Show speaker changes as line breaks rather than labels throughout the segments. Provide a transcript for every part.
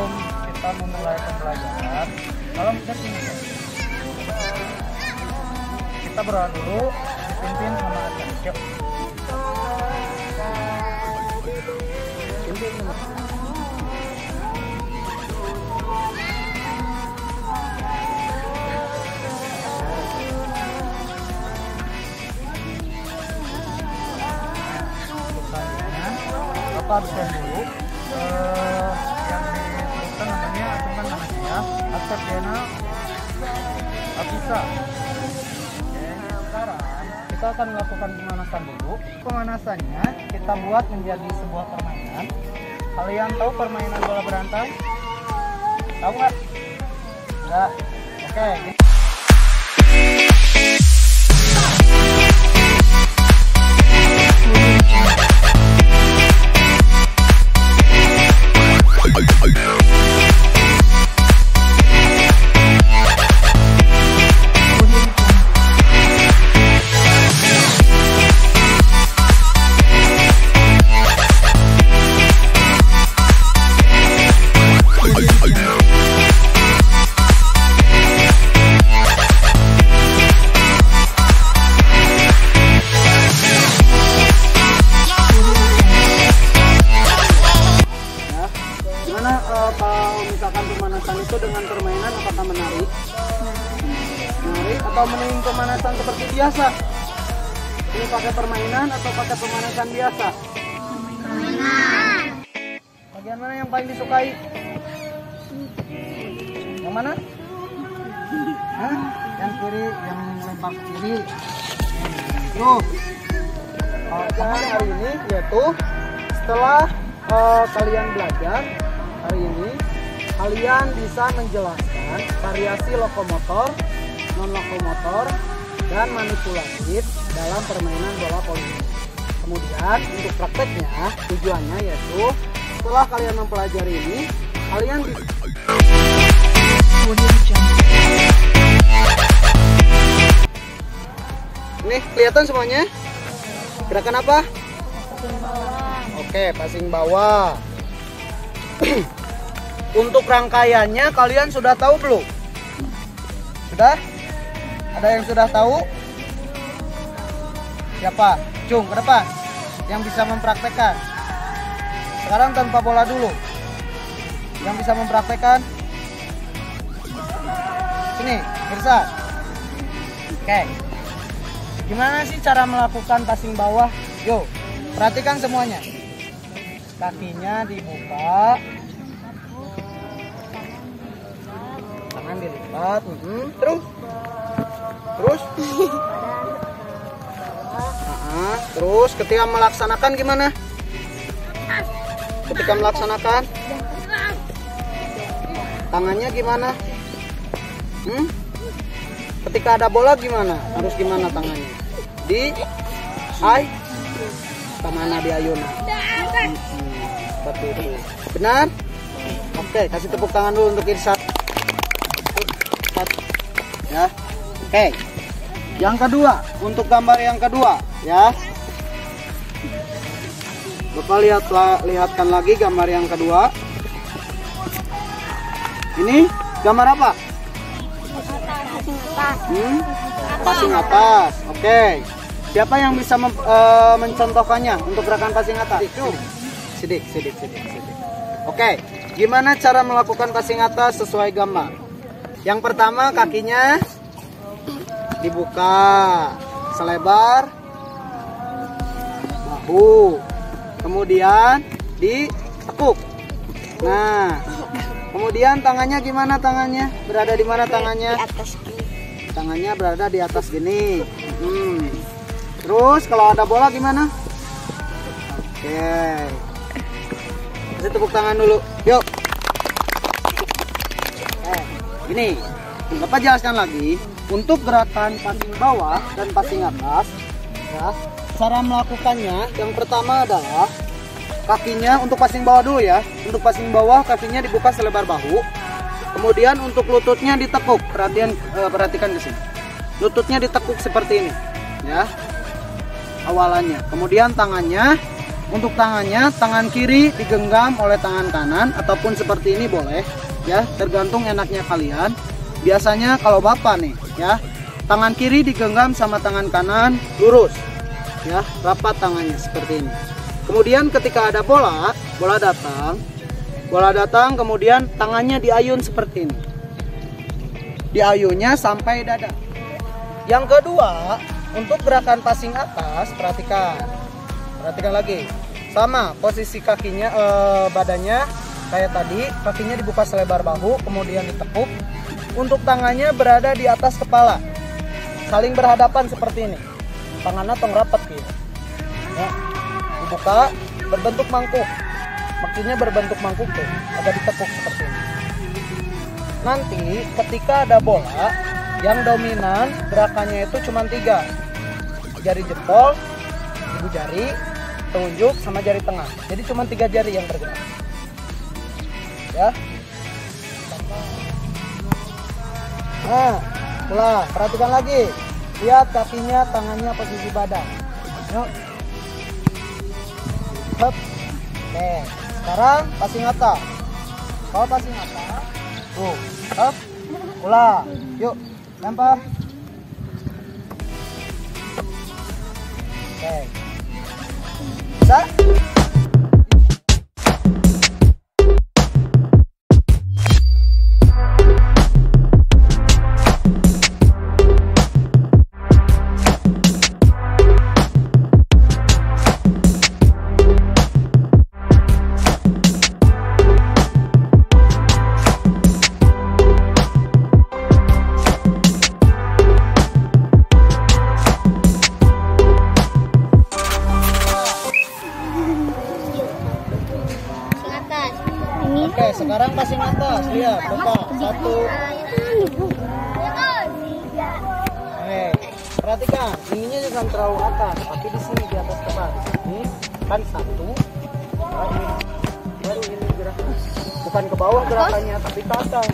sebelum kita memulai pembelajaran, kalau cek ini ya. Kita berdoa dulu, dipimpin sama Acan. Yuk. Pimpin dulu. Bapak absen dulu. Yang disebutkan namanya acungkan tangannya, acap Diana Abisa. Sekarang kita akan melakukan pemanasan dulu. Pemanasannya kita buat menjadi sebuah permainan. Kalian tahu permainan bola berantai? Tahu nggak? Nggak? Oke. Kalau misalkan pemanasan itu dengan permainan, apakah menarik? Menarik atau mending pemanasan seperti biasa? Ini pakai permainan atau pakai pemanasan biasa?
Permainan.
Bagian mana yang paling disukai? Yang mana? Hah? Yang kiri, yang lempar kiri. Terus kemarin hari ini yaitu setelah kalian belajar hari ini, kalian bisa menjelaskan variasi lokomotor, non-lokomotor, dan manipulatif dalam permainan bola voli. Kemudian untuk prakteknya, tujuannya yaitu setelah kalian mempelajari ini, kalian bisa... Nih, kelihatan semuanya? Gerakan apa? Oke, passing bawah. Untuk rangkaiannya kalian sudah tahu belum? Sudah? Ada yang sudah tahu? Siapa? Cung, ke depan. Yang bisa mempraktekkan. Sekarang tanpa bola dulu. Yang bisa mempraktekkan. Sini, Irsa. Oke. Gimana sih cara melakukan passing bawah? Yo, perhatikan semuanya. Kakinya dibuka. Tangan dilipat. Terus. Terus ketika melaksanakan gimana? Ketika melaksanakan tangannya gimana? Ketika ada bola gimana? Harus gimana tangannya? Di kemana di ayunan? Seperti itu. Benar? Oke, kasih tepuk tangan dulu untuk Irsa. Ya. Oke. Yang kedua, untuk gambar yang kedua, ya. Bapak lihatkan lagi gambar yang kedua. Ini gambar apa? Passing atas. Oke. Siapa yang bisa mencontohkannya untuk gerakan passing atas? Sidik. Oke. Gimana cara melakukan passing atas sesuai gambar? Yang pertama, kakinya dibuka selebar bahu, kemudian ditekuk. Nah, kemudian tangannya gimana? Tangannya berada di mana? Tangannya
di atas gini.
Tangannya berada di atas gini. Terus kalau ada bola gimana? Oke, kasih tepuk tangan dulu. Yuk. Ini Bapak jelaskan lagi untuk gerakan passing bawah dan passing atas. Ya, cara melakukannya yang pertama adalah kakinya untuk passing bawah dulu ya. Untuk passing bawah kakinya dibuka selebar bahu. Kemudian untuk lututnya ditekuk. Perhatikan ke sini. Lututnya ditekuk seperti ini, ya. Awalannya. Kemudian tangannya Untuk tangannya, tangan kiri digenggam oleh tangan kanan ataupun seperti ini boleh ya, tergantung enaknya kalian. Biasanya kalau bapak nih ya, tangan kiri digenggam sama tangan kanan lurus ya, rapat tangannya seperti ini. Kemudian ketika ada bola datang kemudian tangannya diayun seperti ini, diayunnya sampai dada. Yang kedua, untuk gerakan passing atas, perhatikan lagi, sama posisi kakinya, badannya kayak tadi, kakinya dibuka selebar bahu, kemudian ditekuk. Untuk tangannya berada di atas kepala, saling berhadapan seperti ini, tangannya tong rapat gitu ya, dibuka berbentuk mangkuk, maksudnya berbentuk mangkuk tuh, agak ditekuk seperti ini. Nanti ketika ada bola, yang dominan gerakannya itu cuma 3, jari jempol, ibu jari, telunjuk, sama jari tengah. Jadi cuma 3 jari yang bergerak ya. Nah, ulang, perhatikan lagi, lihat kakinya, tangannya, posisi badan. Yuk. Hup. Oke, sekarang passing atas. Kalau passing atas, tuh, hup, ulang, yuk, lempar. Oke, bisa. Oke, sekarang passing atas, lihat, Bapak, 1. Perhatikan, ininya jangan terlalu atas, tapi di sini di atas kepala. Ini kan 1, baru ini gerakan, bukan ke bawah gerakannya, tapi ke atas.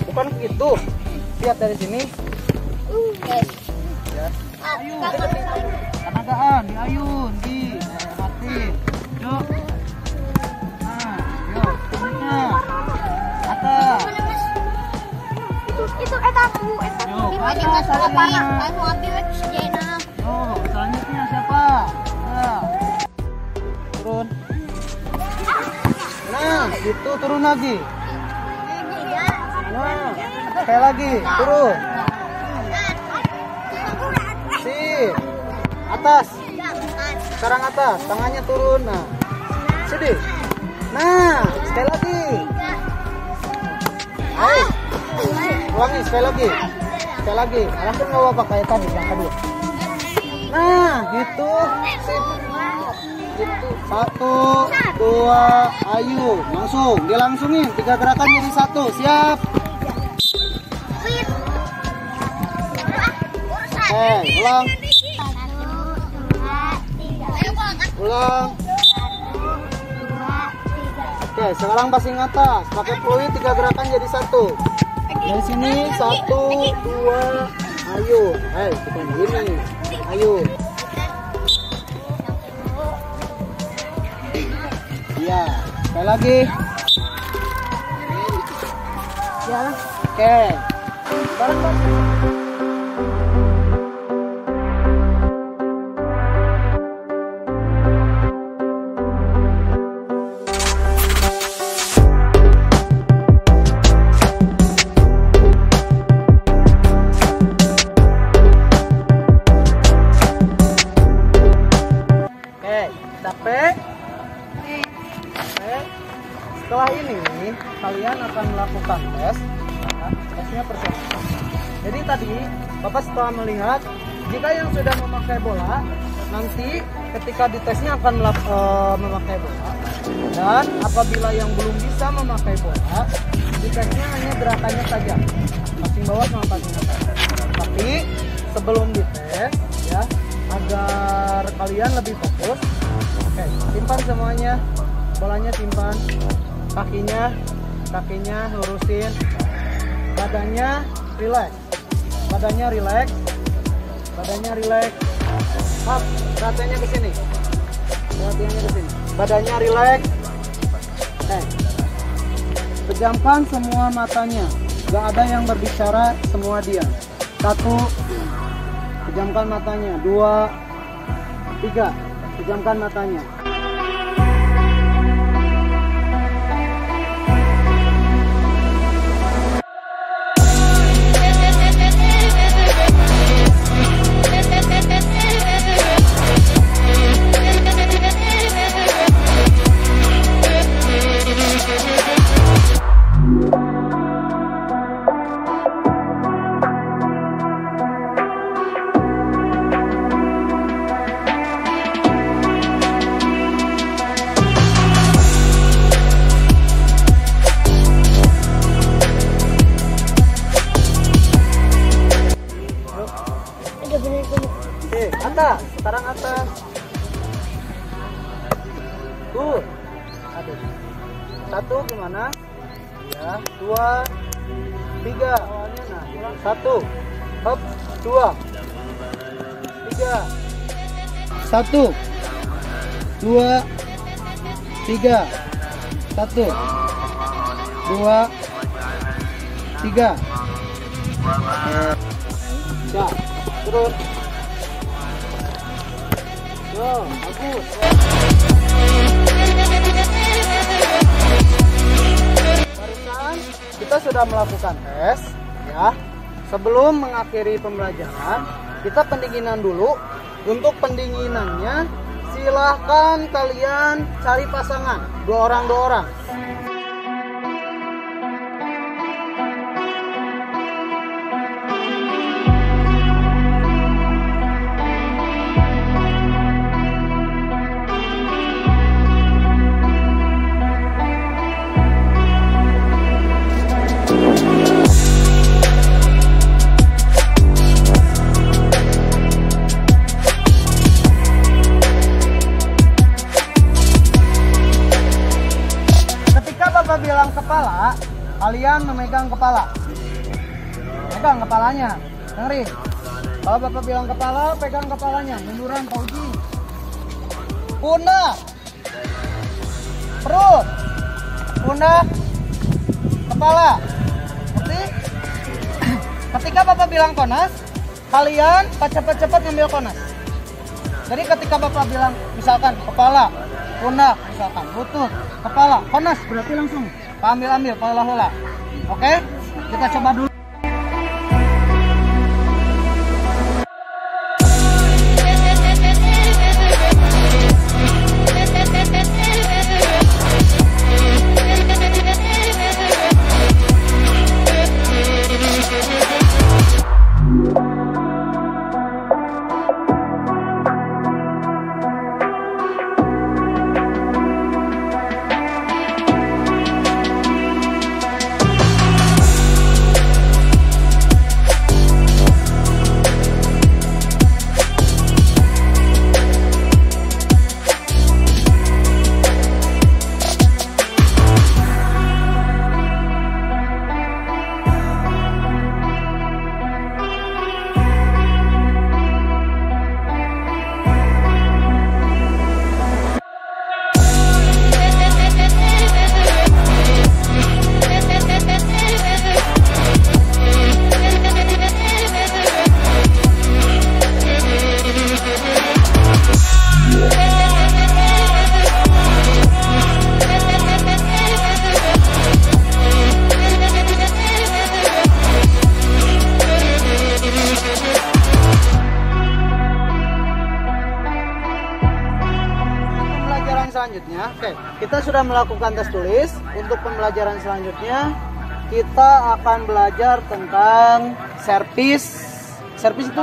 Bukan begitu. Lihat dari sini. Ya. Ayun, tenagaan, diayun, matiin. Yuk.
Itu etapu
selanjutnya siapa? Turun. Nah, itu turun lagi. Nah, sekali lagi, turun. Sip. Atas. Sekarang atas, tangannya turun. Nah, sedih. Nah, sekali lagi. Ayo, ulangi sekali lagi. Langsung nggak apa-apa kayak tadi yang kedua. Nah, gitu. Sip. Gitu. 1, 2, ayo, langsung. Dilangsungin 3 gerakan jadi 1. Siap. Ulang. Ulang. Oke, sekarang passing atas, pakai fluid 3 gerakan jadi 1. Dari sini 1, 2, ayo. Bukan gini. Ayo. Iya, sekali lagi. Ya. Oke. Bareng-bareng. Capek? Setelah ini kalian akan melakukan tesnya persiapan. Jadi tadi Bapak setelah melihat jika yang sudah memakai bola, nanti ketika di tesnya akan memakai bola, dan apabila yang belum bisa memakai bola, di tesnya hanya gerakannya saja, passing bawah sama passing atas. Tapi sebelum dites ya, agar kalian lebih fokus, oke, simpan semuanya, bolanya simpan, kakinya lurusin, badannya rileks, up, perhatiannya ke sini, Perhatiannya ke sini. Badannya rileks. Pejamkan semua matanya. Gak ada yang berbicara, semua diam. 1, pejamkan matanya. 2, 3, pejamkan matanya. Oke, atas, sekarang atas. Tuh. Aduh. 1 gimana? Ya, 2, 3. Nah, 1. Hop, 2. 3. 1, 2, 3. 1, 2, 3. Ya, turun. Yo, bagus. Barusan kita sudah melakukan tes, ya. Sebelum mengakhiri pembelajaran, kita pendinginan dulu. Untuk pendinginannya, silahkan kalian cari pasangan, 2 orang 2 orang. Bapak bilang kepala, kalian memegang kepala. Pegang kepalanya. Dengerin. Kalau Bapak bilang kepala, pegang kepalanya. Munduran, Pauji. Pundak. Perut. Pundak. Kepala. Ngerti? Ketika Bapak bilang konas, kalian cepat-cepat ngambil konas. Jadi ketika Bapak bilang misalkan kepala, pundak, misalkan lutut, kepala, konas, berarti langsung ambil pola-pola. Oke, kita coba dulu. Selanjutnya, oke, kita sudah melakukan tes tulis. Untuk pembelajaran selanjutnya, kita akan belajar tentang servis. Servis itu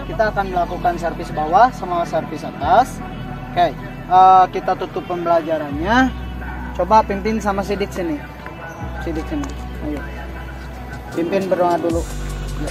kita akan melakukan servis bawah sama servis atas. Oke, kita tutup pembelajarannya. Coba pimpin sama Sidik sini. Sidik sini. Ayo. Pimpin berdoa dulu. Ya.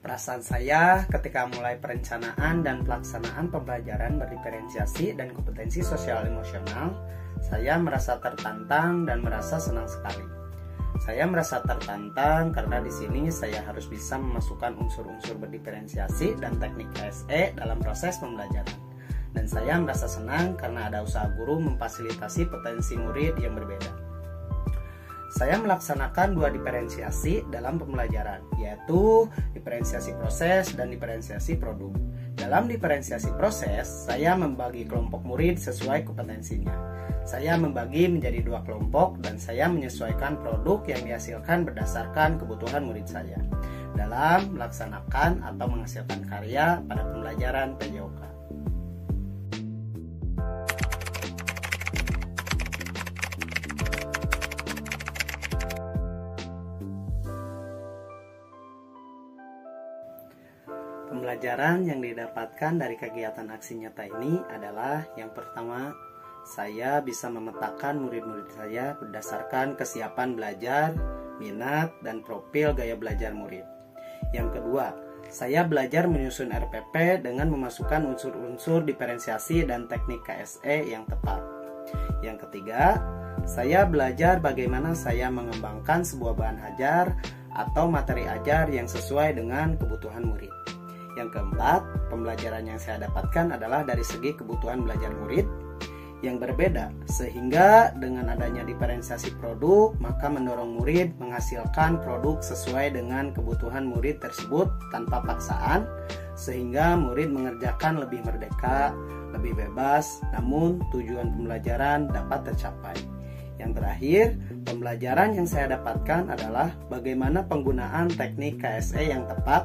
Perasaan saya ketika mulai perencanaan dan pelaksanaan pembelajaran berdiferensiasi dan kompetensi sosial emosional, saya merasa tertantang dan merasa senang sekali. Saya merasa tertantang karena di sini saya harus bisa memasukkan unsur-unsur berdiferensiasi dan teknik KSE dalam proses pembelajaran. Dan saya merasa senang karena ada usaha guru memfasilitasi potensi murid yang berbeda. Saya melaksanakan 2 diferensiasi dalam pembelajaran, yaitu diferensiasi proses dan diferensiasi produk. Dalam diferensiasi proses, saya membagi kelompok murid sesuai kompetensinya. Saya membagi menjadi 2 kelompok dan saya menyesuaikan produk yang dihasilkan berdasarkan kebutuhan murid saya dalam melaksanakan atau menghasilkan karya pada pembelajaran PJOK. Pembelajaran yang didapatkan dari kegiatan aksi nyata ini adalah yang pertama, saya bisa memetakan murid-murid saya berdasarkan kesiapan belajar, minat, dan profil gaya belajar murid. Yang kedua, saya belajar menyusun RPP dengan memasukkan unsur-unsur diferensiasi dan teknik KSE yang tepat. Yang ketiga, saya belajar bagaimana saya mengembangkan sebuah bahan ajar atau materi ajar yang sesuai dengan kebutuhan murid. Yang keempat, pembelajaran yang saya dapatkan adalah dari segi kebutuhan belajar murid yang berbeda, sehingga dengan adanya diferensiasi produk, maka mendorong murid menghasilkan produk sesuai dengan kebutuhan murid tersebut tanpa paksaan, sehingga murid mengerjakan lebih merdeka, lebih bebas, namun tujuan pembelajaran dapat tercapai. Yang terakhir, pembelajaran yang saya dapatkan adalah bagaimana penggunaan teknik KSE yang tepat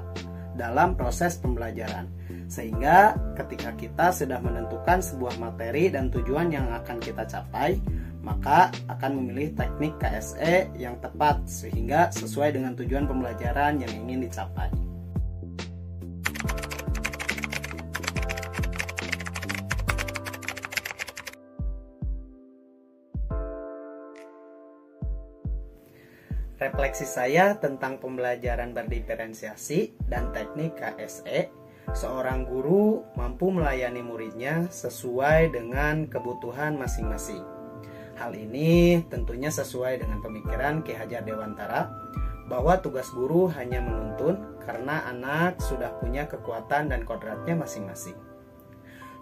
dalam proses pembelajaran, sehingga ketika kita sudah menentukan sebuah materi dan tujuan yang akan kita capai, maka akan memilih teknik KSE yang tepat sehingga sesuai dengan tujuan pembelajaran yang ingin dicapai. Refleksi saya tentang pembelajaran berdiferensiasi dan teknik KSE, seorang guru mampu melayani muridnya sesuai dengan kebutuhan masing-masing. Hal ini tentunya sesuai dengan pemikiran Ki Hajar Dewantara bahwa tugas guru hanya menuntun karena anak sudah punya kekuatan dan kodratnya masing-masing.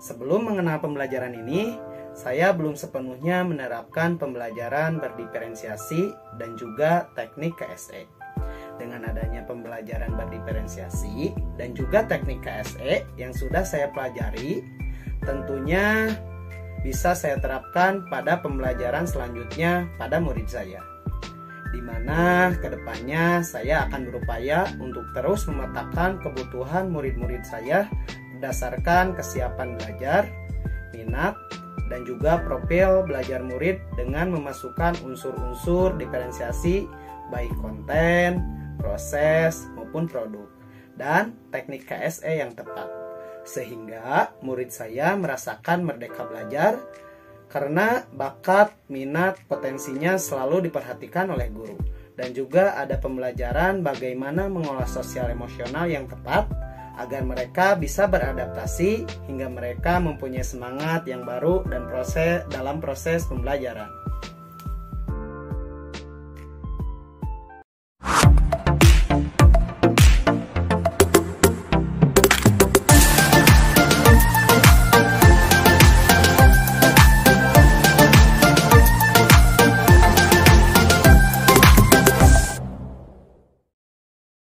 Sebelum mengenal pembelajaran ini, saya belum sepenuhnya menerapkan pembelajaran berdiferensiasi dan juga teknik KSE. Dengan adanya pembelajaran berdiferensiasi dan juga teknik KSE yang sudah saya pelajari, tentunya bisa saya terapkan pada pembelajaran selanjutnya pada murid saya, di mana kedepannya saya akan berupaya untuk terus memetakan kebutuhan murid-murid saya berdasarkan kesiapan belajar, minat, dan juga profil belajar murid dengan memasukkan unsur-unsur diferensiasi baik konten, proses, maupun produk, dan teknik KSE yang tepat, sehingga murid saya merasakan merdeka belajar karena bakat, minat, potensinya selalu diperhatikan oleh guru, dan juga ada pembelajaran bagaimana mengolah sosial emosional yang tepat agar mereka bisa beradaptasi hingga mereka mempunyai semangat yang baru dan dalam proses pembelajaran.